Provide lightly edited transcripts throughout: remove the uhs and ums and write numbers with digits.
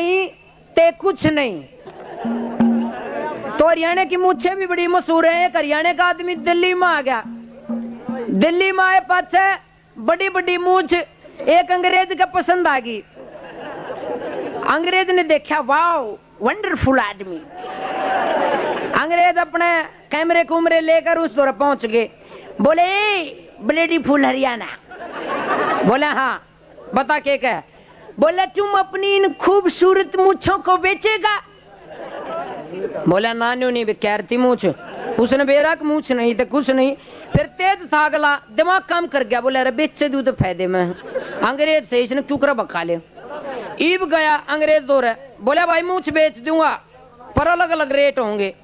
नहीं ते कुछ नहीं। तो हरियाणा की मूछें भी बड़ी मशहूर है। एक हरियाणा का आदमी दिल्ली में आ गया, दिल्ली में आए पाछे बड़ी बड़ी मूछ एक अंग्रेज का पसंद आ गई। अंग्रेज ने देखा, वाओ वंडरफुल आदमी। अंग्रेज अपने कैमरे कुमरे लेकर उस दौर पहुंच गए। बोले ब्लेडी फुल हरियाणा। बोले हाँ बता के क्या। बोले तुम अपनी इन खूबसूरत मूछों को बेचेगा। बोला नान्यू नहीं बेचती मूछ। उसने बेराक मूछ नहीं तो कुछ नहीं। फिर तेज था अगला, दिमाग काम कर गया। बोला अरे बेच दू तो फायदे में। अंग्रेज से इसने क्यों कर बखा ले। ईब गया अंग्रेज दो रहे। बोला भाई मूछ बेच दूंगा पर अलग अलग रेट होंगे।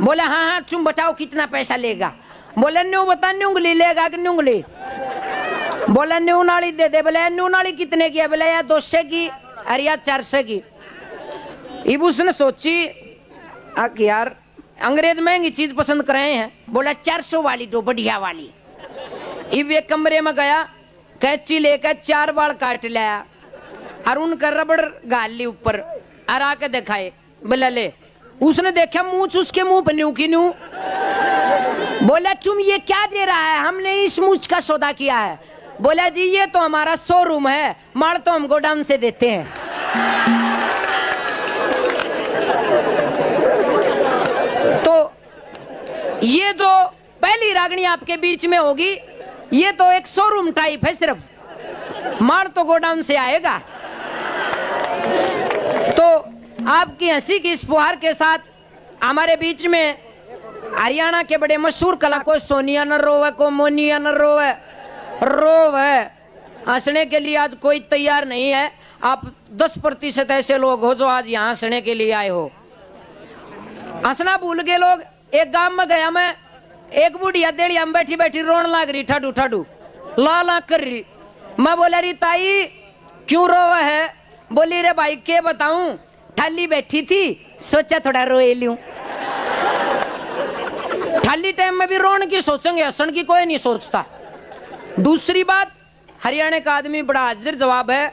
बोले हाँ हाँ तुम बताओ कितना पैसा लेगा। बोले न्यू बता, न्यूंगली लेगा कि न्यूंगली। बोला न्यू नाली दे दे। बोले न्यू नाली कितने की है। बोले यार 200 की और या 400 की। इब उसने सोची यार अंग्रेज महंगी चीज पसंद कर रहे हैं। बोला 400 वाली दो बढ़िया वाली। इब एक कमरे में गया, कैंची लेकर 4 बाल काट लाया और उनका रबड़ गाल ली ऊपर और आके दिखाए। बोला ले। उसने देखा मूछ उसके मुंह पर न्यू की न्यू। बोला तुम ये क्या दे रहा है, हमने इस मूछ का सौदा किया है। बोला जी ये तो हमारा शोरूम है, माल तो हम गोडाउन से देते हैं। तो ये जो पहली रागनी आपके बीच में होगी ये तो एक शोरूम टाइप है, सिर्फ माल तो गोडाउन से आएगा। तो आपकी हंसी की इस फुहार के साथ हमारे बीच में हरियाणा के बड़े मशहूर कला, कोई सोनिया न रोवे, को मोनिया न रोवे, रोवे। हंसने के लिए आज कोई तैयार नहीं है। आप 10% ऐसे लोग हो जो आज यहाँ हंसने के लिए आए हो। हंसना भूल गए लोग। एक गांव में गया मैं, एक बुढ़िया देड़िया में बैठी बैठी रोन लाग रही, ठाडू ठाडू ला ला कर रही। मैं बोला रही ताई क्यों रोवा है। बोली रे भाई के बताऊं, ठाली बैठी थी सोचा थोड़ा रोए लूं। खाली टाइम में भी रोने की सोचेंगे, हंसने की कोई नहीं सोचता। दूसरी बात, हरियाणा का आदमी बड़ा हाजिर जवाब है।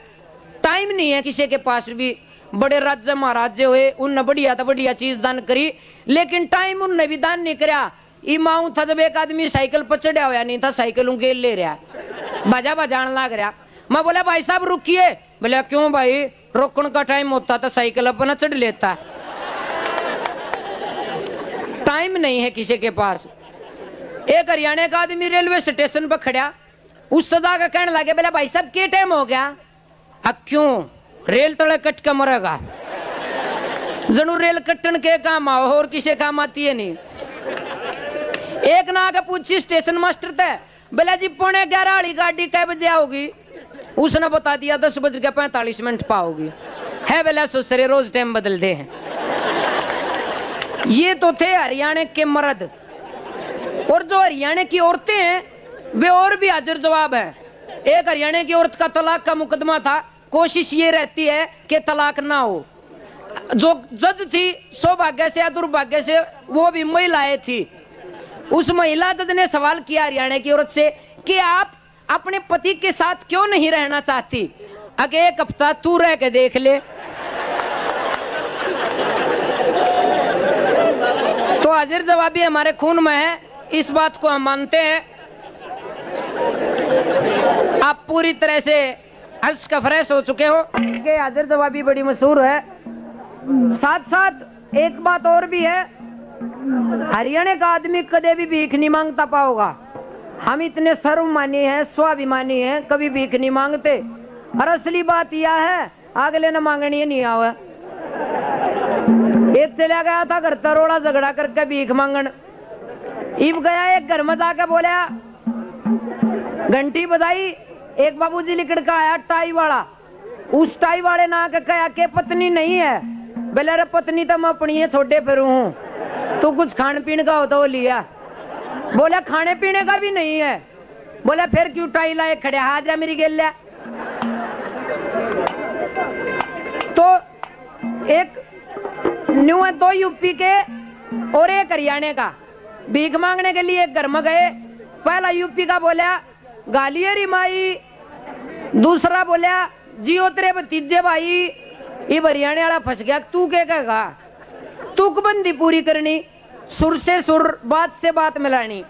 टाइम नहीं है किसी के पास भी। बड़े राज्य महाराजे हुए, उनने बढ़िया तो बढ़िया चीज दान करी, लेकिन टाइम उनने भी दान नहीं करा। इमाऊ था जब एक आदमी साइकिल पर चढ़ा हुआ नहीं था, साइकिल उनके ले रहा, बाजा बजान लग रहा। मैं बोला भाई साहब रुकिए। बोला क्यों भाई, रोकने का टाइम होता तो साइकिल अपना चढ़ लेता। टाइम नहीं है किसी के पास। एक हरियाणा का आदमी रेलवे स्टेशन पर खड़ा, उस सदा का कहने लगे बोला भाई साहब क्या टाइम हो गया। अब क्यों, रेल तले कट के मरेगा। जनू रेल कट्टन के काम आओ और किसी काम आती है नहीं। एक ना आके पूछी स्टेशन मास्टर थे, बोला जी 11:15 वाली गाड़ी कै बजे आओगी। उसने बता दिया 10:45 पाओगी। है बोला सुसरे रोज टाइम बदल दे हैं। ये तो थे हरियाणा के मर्द। और जो हरियाणा की औरतें हैं वे और भी हाजिर जवाब है। एक हरियाणा की औरत का तलाक का मुकदमा था। कोशिश ये रहती है कि तलाक ना हो। जो जज थी सौभाग्य से या दुर्भाग्य से वो भी महिलाएं थी। उस महिला जज ने सवाल किया हरियाणा की औरत से कि आप अपने पति के साथ क्यों नहीं रहना चाहती। अगे 1 हफ्ता तू रह के देख ले। तो हाजिर जवाबी हमारे खून में है, इस बात को हम मानते हैं। आप पूरी तरह से हंस का फ्रेश हो चुके हो कि हाजिर जवाबी बड़ी मशहूर है। साथ साथ एक बात और भी है, हरियाणा का आदमी कदे भी भीख नहीं मांगता पाओगा। हम इतने सर्वमानी हैं, स्वाभिमानी हैं, कभी भीख नहीं मांगते। और असली बात यह है अगले न मांगनी नहीं आवे। एक चला गया था घर तरोड़ा झगड़ा करके भीख मांगन। इब गया एक घर में जाकर बोला, घंटी बजाई, एक बाबूजी लिकड़ का आया टाई वाला। उस टाई वाले ना के कहा के पत्नी नहीं है। बोले अरे पत्नी तो मैं अपनी है, छोटे फिर हूँ, तो कुछ खान पीने का होता वो लिया। बोला खाने पीने का भी नहीं है। बोला फिर क्यों टाई लाए खड़े, हाजरा मेरी गेल। तो एक न्यू है, 2 यूपी के और एक हरियाणा का भीख मांगने के लिए एक घर में गए। पहला यूपी का बोला गालियरी माई, दूसरा बोला जियो तेरे भतीजे भाई, ये हरियाणा वाला फंस गया। तू क्या कहेगा, तुकबंदी पूरी करनी, सुर से सुर, बात से बात मिलानी।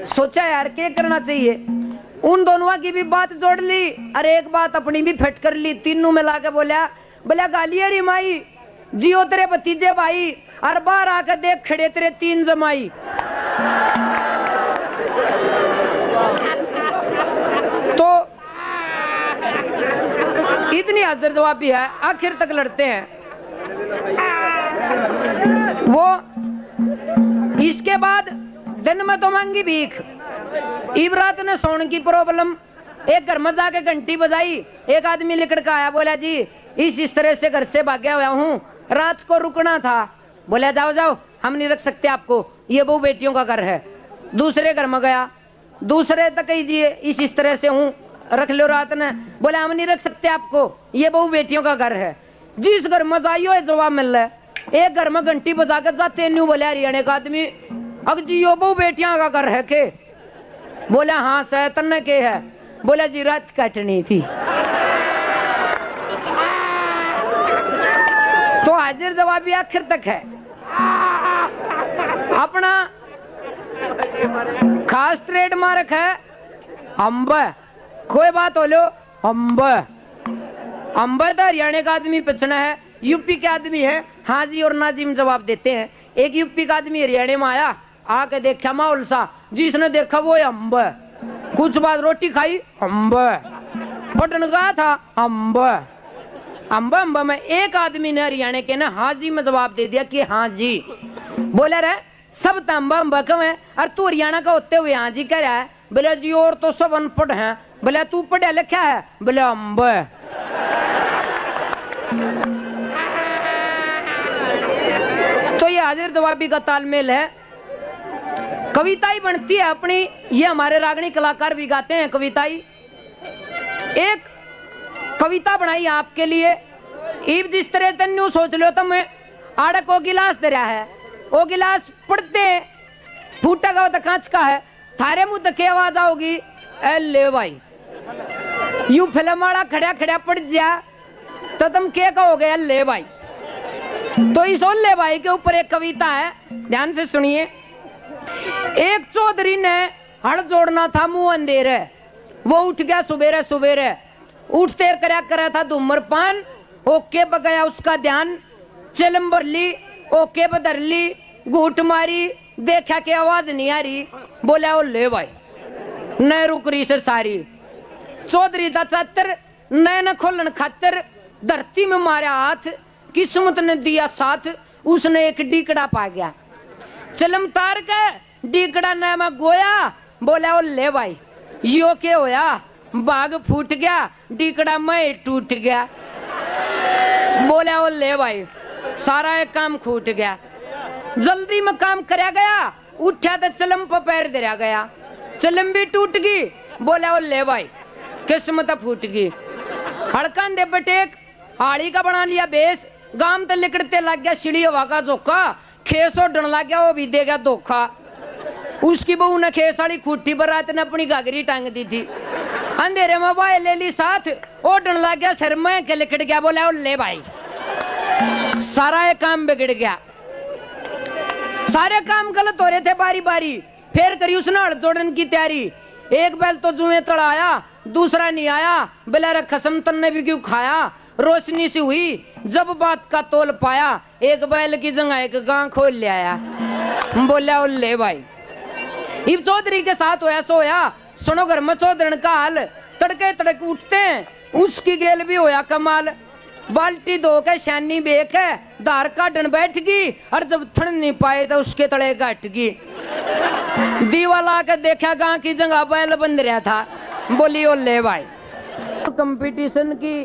सोचा यार क्या करना चाहिए, उन दोनों की भी बात जोड़ ली और एक बात अपनी भी फिट कर ली। तीनों मिला के बोला गालिया री माई, जियो तेरे भतीजे भाई, और बाहर आकर देख खड़े तेरे 3 जमाई। तो इतनी हाजिर जवाबी है, आखिर तक लड़ते हैं वो। इसके बाद दिन में तो मांगी भीख। इबरात ने सोने की प्रॉब्लम, एक घर में जाके घंटी बजाई, एक आदमी निकल कर आया, बोला जी इस तरह से घर से भागया हुआ हूँ, रात को रुकना था। बोला जाओ जाओ, हम नहीं रख सकते आपको, ये बहु बेटियों का घर है। दूसरे घर में गया, दूसरे तक कीजिए, इस तरह से हूँ, रख लो रात ने। बोला हम नहीं रख सकते आपको, ये बहु बेटियों का घर है। जिस घर में जाइयो जवाब मिल रहा है। एक घर में घंटी बजा कर जाते न्यू, बोले हरियाणा का आदमी, अब जी यो बहु बेटियां का घर है के? बोला हाँ सर, तन्ने के है? बोला जी रात काटनी थी। तो हाजिर जवाबी आखिर तक है। अपना खास ट्रेडमार्क है अम्ब। कोई बात हो लो अम्ब, अम्ब तो हरियाणा का आदमी पिछड़ा है, यूपी के आदमी है हाँ जी और ना जी में जवाब देते हैं। एक यूपी का आदमी हरियाणा में आया, आके देखा माहौल सा, जिसने देखा वो अम्ब। कुछ बाद रोटी खाई, अम्ब। बटन गया था, अम्ब। अम्ब अम्ब में एक आदमी ने हरियाणा के ना हाँ जी में जवाब दे दिया कि हाँ जी। बोले रे सब तो अम्बा अम्बा क्यों है, और तू हरियाणा का होते हुए हाँ जी कह रहा है? बोले जी और तो सब अनपढ़ हैं। बोले तू पढ़ा लिखा है? बोले अम्ब। तो ये हाजिर जवाबी का तालमेल है। कविताई बनती है अपनी, ये हमारे रागनी कलाकार भी गाते हैं कविताई। एक कविता बनाई आपके लिए, इब जिस तरह तन्यू सोच लो तुम, आड़क वो गिलास दे रहा है, वो गिलास पढ़ते फूटा का तो कांच का है, थारे मुंह तक आवाज आओगी ए ले भाई। यू फिल्म वाला खड़ा खड़ा पड़ जा तो तुम क्या कहोगे ले भाई। तो इस ले भाई के ऊपर एक कविता है, ध्यान से सुनिए। एक चौधरी ने हड़ जोड़ना था मुंह अंधेरे, वो उठ गया सुबेरे सुबेरे, उठते करा था धूम्रपान, ओके बगया उसका ध्यान, चिलम भर ली, ओके बदर ली, घूट मारी, देखा कि आवाज नहीं आ रही। बोला ओ ले भाई न रुक रही से सारी। चौधरी का चातर नए न खोलन खातर धरती में मारा हाथ, किस्मत ने दिया साथ, उसने एक डीकड़ा पा गया। चिलम तार के डीकड़ा न में गोया। बोला ओ ले भाई यो क्या होया, बाग फूट गया, डीकड़ा में टूट गया। बोला ओ ले भाई सारा एक काम छूट गया। जल्दी में काम कराया गया, उठा तो चलम पर पैर दे गया, चलम भी टूट गई। बोला ओ ले भाई किस्मत फूट गई। हड़कन दे बटेक हाड़ी का बना लिया बेस, गाम तो लिकड़ते लग गया सीढ़ी हवा का जोखा, खेस उड़न लग गया वो भी दे गया धोखा। उसकी बहू ने खेस वाली खूटी बरात ने अपनी घाघरी टांग दी थी, अंधेरे में बाय ले ली साथ, उड़न लग गया सिर में के लिकड़ गया। बोला ओ ले भाई सारा ये काम बिगड़ गया। सारे काम गलत हो रहे थे बारी बारी, फिर करी उसने हड़ जोड़न की तैयारी। एक बैल तो जुए तड़ाया, दूसरा नहीं आया, बिला कसम तन्ने भी क्यों खाया। रोशनी सी हुई जब बात का तोल पाया, एक बैल की जगह एक गां खोल ले आया। बोला ओ ले भाई इब चौधरी के साथ होया सोया, सुनो घर में चौधरन का हाल, तड़के तड़के उठते हैं, उसकी गेल भी होया कमाल। बाल्टी धो के शानी बेक है, धार काटन बैठ गई, और जब थड़ नहीं पाए तो उसके तले घट गई। दीवा ला के देखा गां की जगह बैल बंद रहा था। बोली ओ ले भाई। कंपटीशन की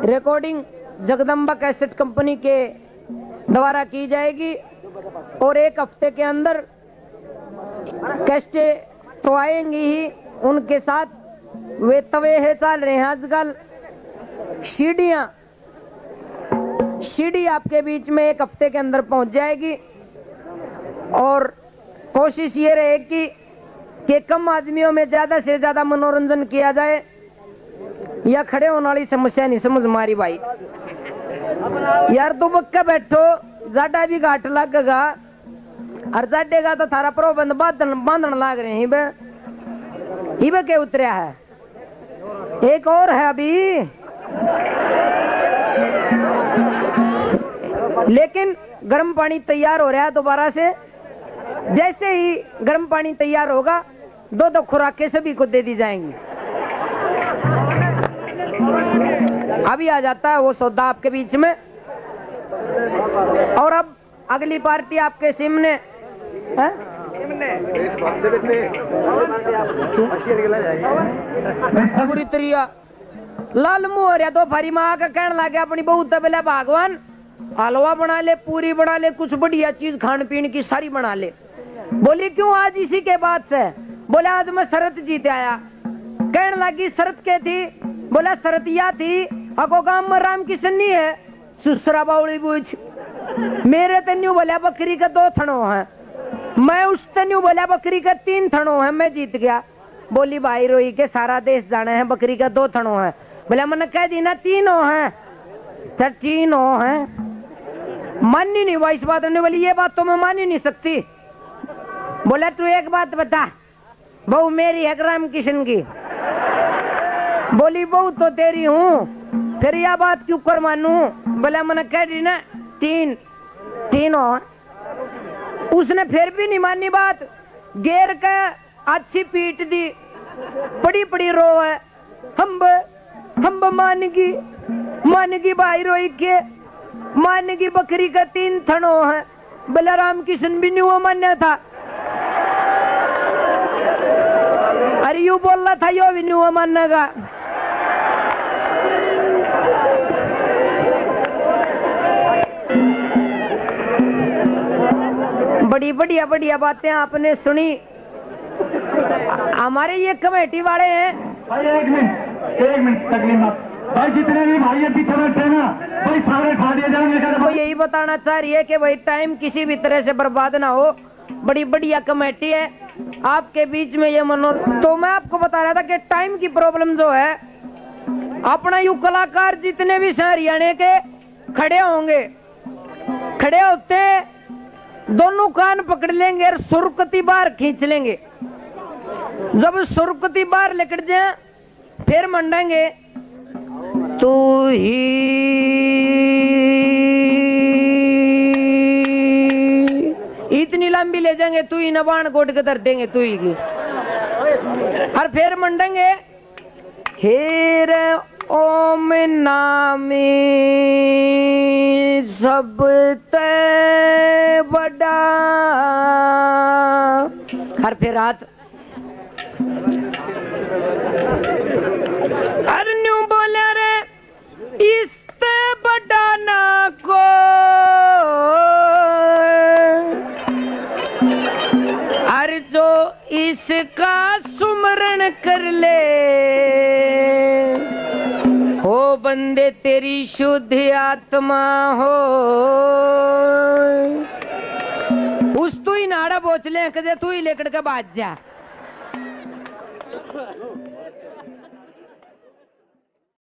रिकॉर्डिंग जगदम्बा कैसेट कंपनी के द्वारा की जाएगी, और एक हफ्ते के अंदर कैस्टे तो आएंगी ही। उनके साथ वे तवे है चल रहे हैं आजकल, सीडी आपके बीच में एक हफ्ते के अंदर पहुंच जाएगी। और कोशिश ये रहेगी कि कम आदमियों में ज्यादा से ज्यादा मनोरंजन किया जाए। या खड़े होने वाली समस्या नहीं समझ मारी भाई। यार तू बक्का बैठो, जाडा भी घाट लगेगा और जाडेगा तो थारा प्रबंध बांधन लाग रहे हैं। इबे के उतरिया है, एक और है अभी, लेकिन गर्म पानी तैयार हो रहा है दोबारा से। जैसे ही गर्म पानी तैयार होगा, दो दो खुराकें सभी को दे दी जाएंगी। अभी आ जाता है वो सौदा आपके बीच में। और अब अगली पार्टी आपके सिमने है? पूरी तरिया लाल मुहरिया तो फरी माँ का कहने लगे अपनी बहू तबला भगवान हलवा बना ले, पूरी बना ले, कुछ बढ़िया चीज खान पीन की सारी बना ले। बोली क्यों आज इसी के बाद से? बोला आज मैं शरत जीते आया। कहने लगी शरत क्या थी? बोला शरत या थी अको गांव में राम किशन नहीं है, सुसरा बाउली पूछ। मेरे तन्यू बोला बकरी का 2 थनों हैं, मैं उस तन्यू बोला बकरी का 3 थनों हैं, मैं जीत गया। बोली भाई रोई के सारा देश जाने हैं बकरी का 2 थनों हैं। बोला मैंने कह दी ना 3 हैं, 3 हैं। मान ही नहीं हुआ इस बात ने। बोली ये बात तो मैं मान ही नहीं सकती। बोला तू एक बात बता, बहू मेरी है राम किशन की? बोली बहू तो तेरी हूँ, फिर यह बात क्यों कर मानू? बोला मैंने कह दी ना 3 हो। उसने फिर भी नहीं मानी बात, गेर का अच्छी पीट दी, बड़ी बड़ी रो है। हम मान की भाई रोई के, मान की बकरी का 3 थनों है। बोला राम किशन भी नहीं वो मान्य था। अरे यू बोल रहा था यो भी नहीं वो मानने का। बड़ी बढ़िया बढ़िया बातें आपने सुनी। हमारे ये कमेटी वाले हैं। भाई एक मिनट तकलीफ मत भाई, जितने भी भाई अभी बैठे ना भाई सारे खा दिए जाएंगे। वो यही बताना चाह रही है कि भाई टाइम किसी भी तरह से बर्बाद ना हो। बड़ी बढ़िया कमेटी है आपके बीच में ये मनो। तो मैं आपको बता रहा था कि टाइम की प्रॉब्लम जो है, अपना यू कलाकार जितने भी हरियाणा के खड़े होंगे, खड़े होते दोनों कान पकड़ लेंगे और सुरकती बाहर खींच लेंगे। जब सुरकती बाहर लेकर जाए फिर मंडेंगे तू ही इतनी लंबी ले जाएंगे, तू ही नबान कोट के धर देंगे तू ही की। और फिर मंडेंगे हेर ओम नामी सब ते बड़ा। और फिर रात अरन्यू बोले रे इसते बड़ा ना को अर जो इसका सुमरण कर ले हो बंदे तेरी शुद्ध आत्मा हो। उस तू ही नाड़ा बोचले कदे तू ही लेकर के बाज जा।